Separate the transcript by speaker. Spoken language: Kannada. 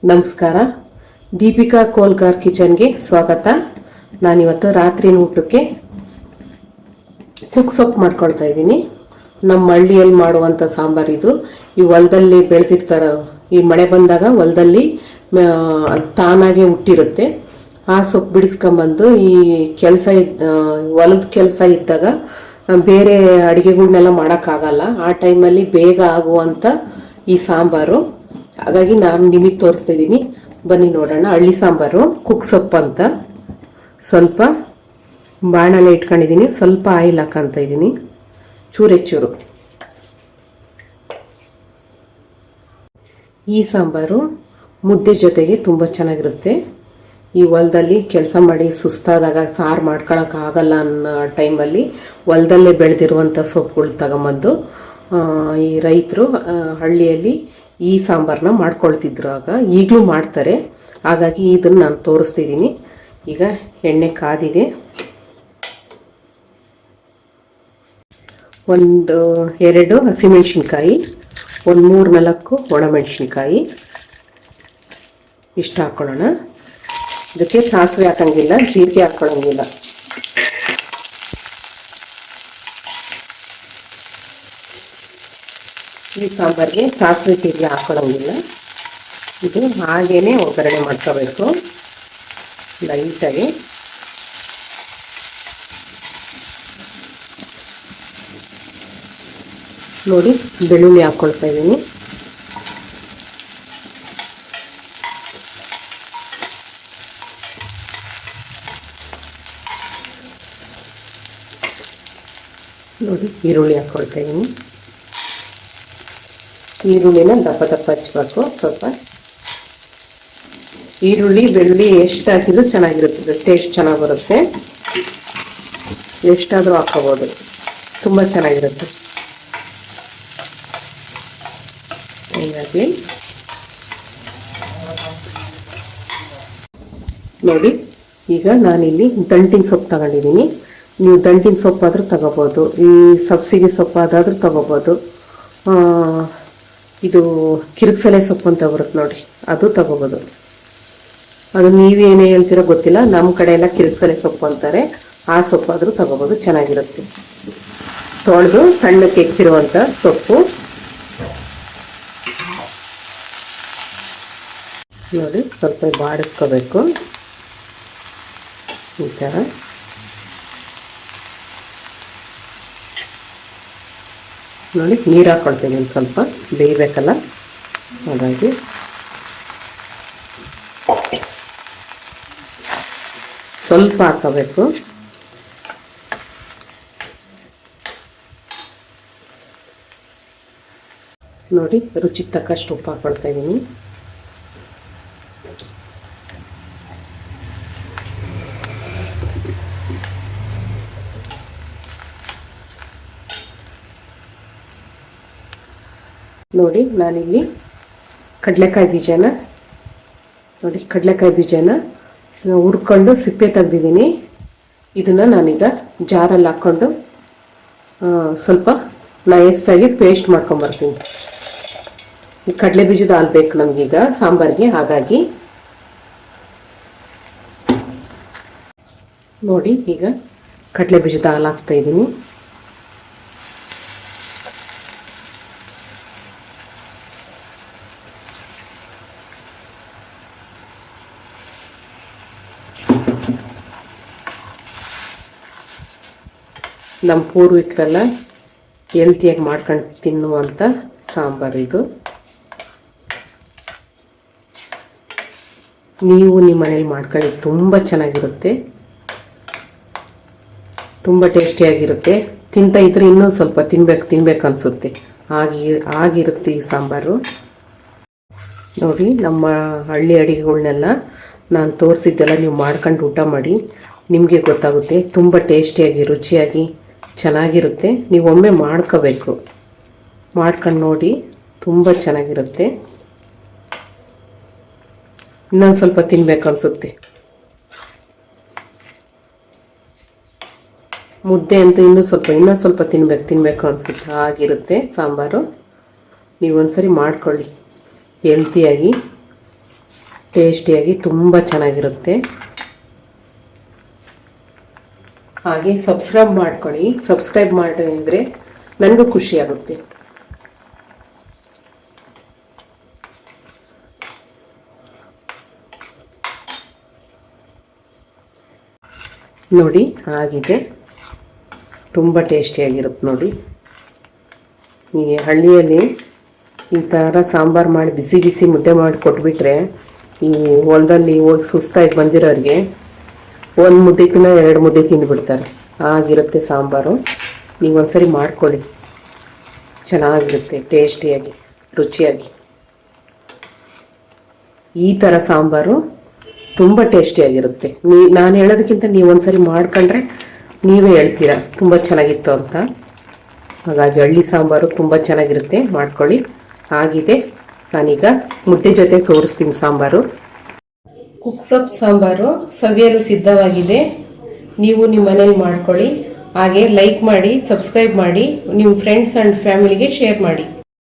Speaker 1: ನಮಸ್ಕಾರ. ದೀಪಿಕಾ ಕೋಲ್ಗಾರ್ ಕಿಚನ್ಗೆ ಸ್ವಾಗತ. ನಾನಿವತ್ತು ರಾತ್ರಿನ ಊಟಕ್ಕೆ ಕುಕ್ ಸೊಪ್ಪು ಮಾಡ್ಕೊಳ್ತಾ ಇದ್ದೀನಿ. ನಮ್ಮ ಹಳ್ಳಿಯಲ್ಲಿ ಮಾಡುವಂಥ ಸಾಂಬಾರು ಇದು. ಈ ಹೊಲದಲ್ಲಿ ಬೆಳೆದಿರ್ತಾರ, ಈ ಮಳೆ ಬಂದಾಗ ಹೊಲದಲ್ಲಿ ತಾನಾಗೆ ಹುಟ್ಟಿರುತ್ತೆ. ಆ ಸೊಪ್ಪು ಬಿಡಿಸ್ಕೊಂಬಂದು ಈ ಕೆಲಸ ಹೊಲದ ಕೆಲಸ ಇದ್ದಾಗ ಬೇರೆ ಅಡುಗೆಗಳ್ನೆಲ್ಲ ಮಾಡೋಕ್ಕಾಗಲ್ಲ. ಆ ಟೈಮಲ್ಲಿ ಬೇಗ ಆಗುವಂಥ ಈ ಸಾಂಬಾರು. ಹಾಗಾಗಿ ನಾನು ನಿಮಗೆ ತೋರಿಸ್ತಾ ಇದ್ದೀನಿ, ಬನ್ನಿ ನೋಡೋಣ. ಹಳ್ಳಿ ಸಾಂಬಾರು ಕುಕ್ ಸೊಪ್ಪು ಅಂತ. ಸ್ವಲ್ಪ ಬಾಣಲೆ ಇಟ್ಕೊಂಡಿದ್ದೀನಿ, ಸ್ವಲ್ಪ ಆಯಿಲ್ ಹಾಕೊಂತ ಇದ್ದೀನಿ, ಚೂರು. ಈ ಸಾಂಬಾರು ಮುದ್ದೆ ಜೊತೆಗೆ ತುಂಬ ಚೆನ್ನಾಗಿರುತ್ತೆ. ಈ ಹೊಲದಲ್ಲಿ ಕೆಲಸ ಮಾಡಿ ಸುಸ್ತಾದಾಗ ಸಾರು ಮಾಡ್ಕೊಳಕ್ಕಾಗಲ್ಲ ಅನ್ನೋ ಟೈಮಲ್ಲಿ ಹೊಲದಲ್ಲೇ ಬೆಳೆದಿರುವಂಥ ಸೊಪ್ಪುಗಳು ತಗೊಂಬಂದು ಈ ರೈತರು ಹಳ್ಳಿಯಲ್ಲಿ ಈ ಸಾಂಬಾರನ್ನ ಮಾಡ್ಕೊಳ್ತಿದ್ರು. ಆಗ ಈಗಲೂ ಮಾಡ್ತಾರೆ. ಹಾಗಾಗಿ ಇದನ್ನು ನಾನು ತೋರಿಸ್ತಿದ್ದೀನಿ. ಈಗ ಎಣ್ಣೆ ಕಾದಿದೆ. ಒಂದು 2 ಹಸಿಮೆಣಸಿನ್ಕಾಯಿ, ಒಂದು 3-4 ಒಣಮೆಣಸಿನ್ಕಾಯಿ ಇಷ್ಟು ಹಾಕ್ಕೊಳ್ಳೋಣ. ಇದಕ್ಕೆ ಸಾಸಿವೆ ಹಾಕೋಂಗಿಲ್ಲ, ಜೀರಿಗೆ ಹಾಕ್ಕೊಳ್ಳೋಂಗಿಲ್ಲ. ಈ ಸಾಂಬಾರಿಗೆ ಸಾಸಿವೆ ಜೀರಿಗೆ ಹಾಕೊಳ್ಳೋಂಗಿಲ್ಲ. ಇದು ಹಾಗೇನೆ ಒಗ್ಗರಣೆ ಮಾಡ್ಕೋಬೇಕು ಲೈಟಾಗಿ. ನೋಡಿ, ಬೆಳ್ಳುಳ್ಳಿ ಹಾಕ್ಕೊಳ್ತಾ ಇದ್ದೀನಿ. ನೋಡಿ, ಈರುಳ್ಳಿ ಹಾಕ್ಕೊಳ್ತಾ ಇದ್ದೀನಿ. ಈರುಳ್ಳಿನ ದಪ್ಪ ಹಚ್ಚಬೇಕು. ಸ್ವಲ್ಪ ಈರುಳ್ಳಿ ಬೆಳ್ಳುಳ್ಳಿ ಎಷ್ಟು ಹಾಕಿದ್ರು ಚೆನ್ನಾಗಿರುತ್ತೆ, ಟೇಸ್ಟ್ ಚೆನ್ನಾಗಿ ಬರುತ್ತೆ. ಎಷ್ಟಾದರೂ ಹಾಕೋಬೋದು, ತುಂಬ ಚೆನ್ನಾಗಿರುತ್ತೆ. ಹೀಗಾಗಿ ನೋಡಿ, ಈಗ ನಾನಿಲ್ಲಿ ದಂಟಿನ ಸೊಪ್ಪು ತಗೊಂಡಿದ್ದೀನಿ. ನೀವು ದಂಟಿನ ಸೊಪ್ಪಾದರೂ ತಗೋಬೋದು, ಈ ಸಬ್ಸಿಗೆ ಸೊಪ್ಪಾದಾದರೂ ತಗೋಬೋದು. ಇದು ಕಿರಿಕ್ಸಲೆ ಸೊಪ್ಪು ಅಂತ ಬರುತ್ತೆ ನೋಡಿ, ಅದು ತಗೋಬೋದು. ಅದು ನೀವೇನೇ ಹೇಳ್ತೀರೋ ಗೊತ್ತಿಲ್ಲ, ನಮ್ಮ ಕಡೆ ಎಲ್ಲ ಕಿರಿಕ್ಸಲೆ ಸೊಪ್ಪು ಅಂತಾರೆ. ಆ ಸೊಪ್ಪಾದರೂ ತಗೋಬೋದು, ಚೆನ್ನಾಗಿರುತ್ತೆ. ತೊಳೆದು ಸಣ್ಣಕ್ಕೆ ಹೆಚ್ಚಿರುವಂಥ ಸೊಪ್ಪು. ನೋಡಿ, ಸ್ವಲ್ಪ ಬಾಡಿಸ್ಕೋಬೇಕು ಈ ಥರ. ನೋಡಿ, ನೀರು ಹಾಕ್ಕೊಳ್ತೀನಿ, ಒಂದು ಸ್ವಲ್ಪ ಬೇಯಬೇಕಲ್ಲ, ಹಾಗಾಗಿ ಸ್ವಲ್ಪ ಹಾಕೋಬೇಕು. ನೋಡಿ, ರುಚಿಗೆ ತಕ್ಕಷ್ಟು ಉಪ್ಪು ಹಾಕ್ಕೊಳ್ತಾ ಇದ್ದೀನಿ. ನೋಡಿ, ನಾನಿಲ್ಲಿ ಕಡಲೆಕಾಯಿ ಬೀಜನ ಹುರ್ಕೊಂಡು ಸಿಪ್ಪೆ ತೆಗೆದಿದ್ದೀನಿ. ಇದನ್ನು ನಾನೀಗ ಜಾರಲ್ಲಿ ಹಾಕ್ಕೊಂಡು ಸ್ವಲ್ಪ ನೈಸಾಗಿ ಪೇಸ್ಟ್ ಮಾಡ್ಕೊಂಬರ್ತೀನಿ. ಈ ಕಡಲೆ ಬೀಜದ ಹಾಲು ಬೇಕು ನಮಗೀಗ ಸಾಂಬಾರಿಗೆ. ಹಾಗಾಗಿ ನೋಡಿ, ಈಗ ಕಡಲೆ ಬೀಜದ ಹಾಲು ಹಾಕ್ತಾ ಇದ್ದೀನಿ. ನಮ್ಮ ಪೂರ್ವಿಕರೆಲ್ಲ ಹೆಲ್ತಿಯಾಗಿ ಮಾಡ್ಕೊಂಡು ತಿನ್ನುವಂಥ ಸಾಂಬಾರು ಇದು. ನೀವು ನಿಮ್ಮ ಮನೇಲಿ ಮಾಡ್ಕೊಳ್ಳಿ, ತುಂಬ ಚೆನ್ನಾಗಿರುತ್ತೆ, ತುಂಬ ಟೇಸ್ಟಿಯಾಗಿರುತ್ತೆ. ತಿಂತಾ ಇದ್ರೆ ಇನ್ನೂ ಸ್ವಲ್ಪ ತಿನ್ಬೇಕು ಅನಿಸುತ್ತೆ, ಆಗಿರುತ್ತೆ ಈ ಸಾಂಬಾರು. ನೋಡಿ, ನಮ್ಮ ಹಳ್ಳಿ ಅಡುಗೆಗಳ್ನೆಲ್ಲ ನಾನು ತೋರಿಸಿದ್ದೆಲ್ಲ ನೀವು ಮಾಡ್ಕೊಂಡು ಊಟ ಮಾಡಿ, ನಿಮಗೆ ಗೊತ್ತಾಗುತ್ತೆ. ತುಂಬ ಟೇಸ್ಟಿಯಾಗಿ ರುಚಿಯಾಗಿ ಚೆನ್ನಾಗಿರುತ್ತೆ. ನೀವು ಒಮ್ಮೆ ಮಾಡ್ಕೋಬೇಕು, ಮಾಡ್ಕೊಂಡು ನೋಡಿ, ತುಂಬ ಚೆನ್ನಾಗಿರುತ್ತೆ. ಇನ್ನೊಂದು ಸ್ವಲ್ಪ ತಿನ್ಬೇಕು ಅನಿಸುತ್ತೆ. ಮುದ್ದೆ ಅಂತೂ ಇನ್ನೂ ಸ್ವಲ್ಪ ತಿನ್ಬೇಕು ಅನಿಸುತ್ತೆ, ಆಗಿರುತ್ತೆ ಸಾಂಬಾರು. ನೀವು ಒಂದ್ಸರಿ ಮಾಡ್ಕೊಳ್ಳಿ ಹೆಲ್ತಿಯಾಗಿ. ಟೇಸ್ಟಿಯಾಗಿ ತುಂಬ ಚೆನ್ನಾಗಿರುತ್ತೆ. ಹಾಗೆ ಸಬ್ಸ್ಕ್ರೈಬ್ ಮಾಡ್ಕೊಳ್ಳಿ. ಸಬ್ಸ್ಕ್ರೈಬ್ ಮಾಡಿದ್ರೆ ನನಗೂ ಖುಷಿ ಆಗುತ್ತೆ. ನೋಡಿ ಆಗಿದೆ, ತುಂಬ ಟೇಸ್ಟಿಯಾಗಿರುತ್ತೆ ನೋಡಿ. ಈ ಹಳ್ಳಿಯಲ್ಲಿ ಈ ಥರ ಸಾಂಬಾರು ಮಾಡಿ ಬಿಸಿ ಬಿಸಿ ಮುದ್ದೆ ಮಾಡಿ ಕೊಟ್ಬಿಟ್ರೆ ಈ ಹೊಲದಲ್ಲಿ ಹೋಗಿ ಸುಸ್ತಾಗಿ ಬಂದಿರೋರಿಗೆ ಒಂದು ಮುದ್ದೆಕಿನ್ನ 2 ಮುದ್ದೆ ತಿಂದುಬಿಡ್ತಾರೆ. ಆಗಿರುತ್ತೆ ಸಾಂಬಾರು. ನೀವು ಒಂದ್ಸರಿ ಮಾಡ್ಕೊಳ್ಳಿ, ಚೆನ್ನಾಗಿರುತ್ತೆ, ಟೇಸ್ಟಿಯಾಗಿ, ರುಚಿಯಾಗಿ. ಈ ಥರ ಸಾಂಬಾರು ತುಂಬ ಟೇಸ್ಟಿಯಾಗಿರುತ್ತೆ. ನಾನು ಹೇಳೋದಕ್ಕಿಂತ ನೀವು ಒಂದ್ಸರಿ ಮಾಡ್ಕೊಂಡ್ರೆ ನೀವೇ ಹೇಳ್ತೀರಾ ತುಂಬ ಚೆನ್ನಾಗಿತ್ತು ಅಂತ. ಹಾಗಾಗಿ ಹಳ್ಳಿ ಸಾಂಬಾರು ತುಂಬ ಚೆನ್ನಾಗಿರುತ್ತೆ, ಮಾಡ್ಕೊಳ್ಳಿ. ಆಗಿದೆ, ನಾನೀಗ ಮುದ್ದೆ ಜೊತೆ ತೋರಿಸ್ತೀನಿ ಸಾಂಬಾರು. ಕುಕ್ಸಪ್ ಸಾಂಬಾರು ಸವಿಯಲು ಸಿದ್ಧವಾಗಿದೆ. ನೀವು ನಿಮ್ಮ ಮನೇಲಿ ಮಾಡ್ಕೊಳ್ಳಿ. ಹಾಗೆ ಲೈಕ್ ಮಾಡಿ, ಸಬ್ಸ್ಕ್ರೈಬ್ ಮಾಡಿ, ನಿಮ್ಮ ಫ್ರೆಂಡ್ಸ್ ಆ್ಯಂಡ್ ಫ್ಯಾಮಿಲಿಗೆ ಶೇರ್ ಮಾಡಿ.